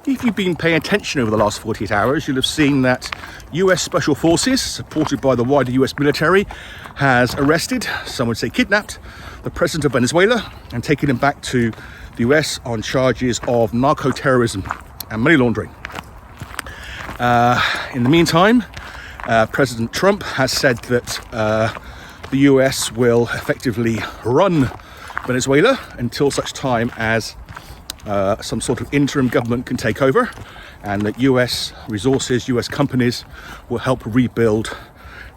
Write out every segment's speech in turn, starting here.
If you've been paying attention over the last 48 hours, you'll have seen that US Special Forces, supported by the wider US military, has arrested, some would say kidnapped, the president of Venezuela and taken him back to the US on charges of narco-terrorism and money laundering. In the meantime, President Trump has said that the US will effectively run Venezuela until such time as some sort of interim government can take over, and that US resources, US companies will help rebuild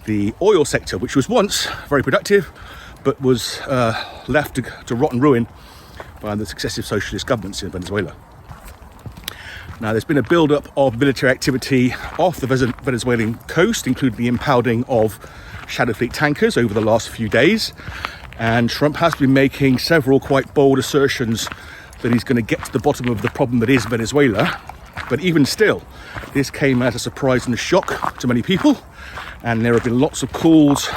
the oil sector, which was once very productive but was left to rot and ruin by the successive socialist governments in Venezuela. Now, there's been a build-up of military activity off the Venezuelan coast, including the impounding of Shadow Fleet tankers over the last few days, and Trump has been making several quite bold assertions that he's going to get to the bottom of the problem that is Venezuela. But even still, this came as a surprise and a shock to many people, and there have been lots of calls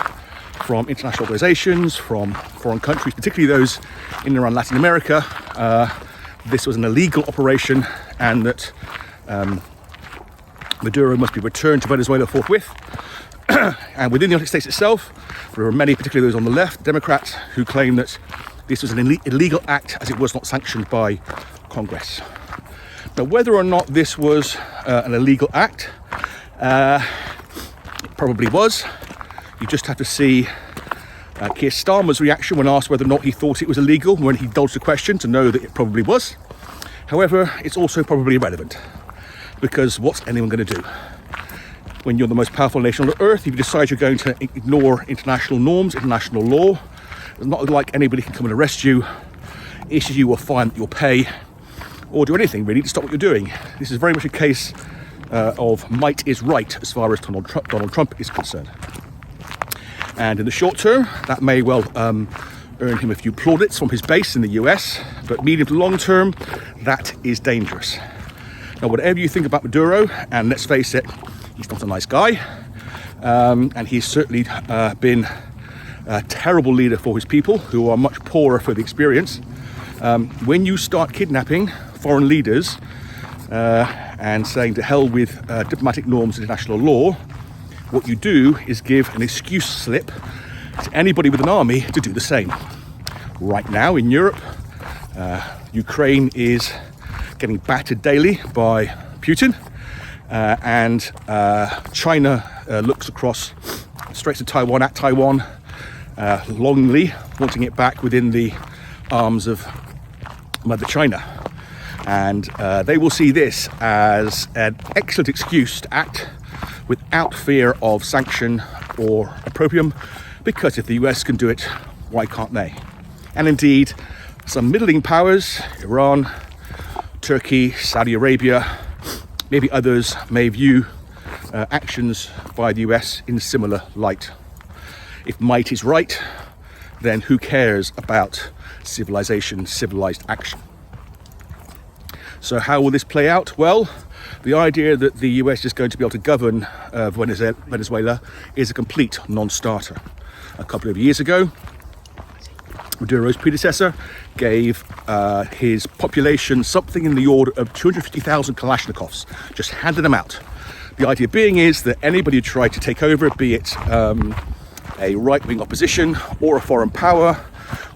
from international organizations, from foreign countries, particularly those in and around Latin America. This was an illegal operation, and that Maduro must be returned to Venezuela forthwith. And within the United States itself, there are many, particularly those on the left, Democrats, who claim that this was an illegal act as it was not sanctioned by Congress. Now, whether or not this was an illegal act, it probably was. You just have to see Keir Starmer's reaction when asked whether or not he thought it was illegal, when he dodged the question, to know that it probably was. However, it's also probably irrelevant, because what's anyone going to do? When you're the most powerful nation on earth, if you decide you're going to ignore international norms, international law, it's not like anybody can come and arrest you, issue you a fine that you'll pay, or do anything really to stop what you're doing. This is very much a case of might is right as far as Donald Trump is concerned. And in the short term, that may well earn him a few plaudits from his base in the US, but medium to long term, that is dangerous. Now, whatever you think about Maduro, and let's face it, he's not a nice guy, and he's certainly been a terrible leader for his people, who are much poorer for the experience. When you start kidnapping foreign leaders and saying to hell with diplomatic norms and international law, what you do is give an excuse slip to anybody with an army to do the same. Right now in Europe, Ukraine is getting battered daily by Putin, and China looks across straight to Taiwan, at Taiwan, longingly wanting it back within the arms of Mother China. And they will see this as an excellent excuse to act without fear of sanction or opprobrium, because if the US can do it, why can't they? And indeed, some middling powers, Iran, Turkey, Saudi Arabia, maybe others, may view actions by the US in similar light. If might is right, then who cares about civilization, civilized action? So how will this play out? Well, the idea that the US is going to be able to govern Venezuela is a complete non-starter. A couple of years ago, Maduro's predecessor gave his population something in the order of 250,000 Kalashnikovs, just handed them out. The idea being is that anybody who tried to take over, be it a right-wing opposition or a foreign power,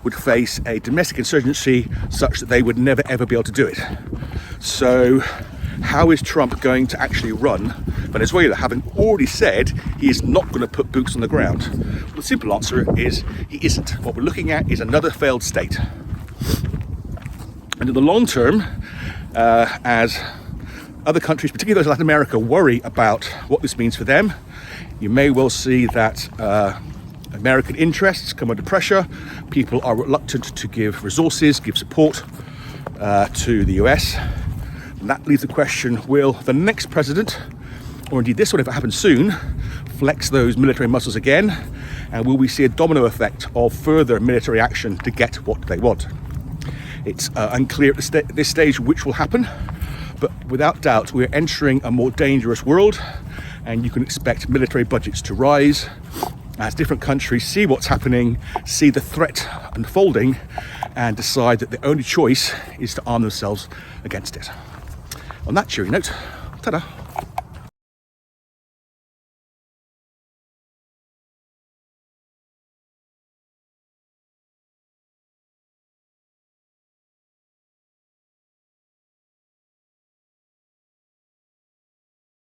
would face a domestic insurgency such that they would never ever be able to do it. So how is Trump going to actually run Venezuela, having already said he is not going to put boots on the ground? Well, the simple answer is he isn't. What we're looking at is another failed state. And in the long term, as other countries, particularly those in Latin America, worry about what this means for them, you may well see that American interests come under pressure. People are reluctant to give resources, give support to the US. And that leaves the question, will the next president, or indeed this one if it happens soon, flex those military muscles again? And will we see a domino effect of further military action to get what they want? It's unclear at this stage which will happen, but without doubt we're entering a more dangerous world, and you can expect military budgets to rise as different countries see what's happening, see the threat unfolding, and decide that the only choice is to arm themselves against it. On that cheery note, ta-da.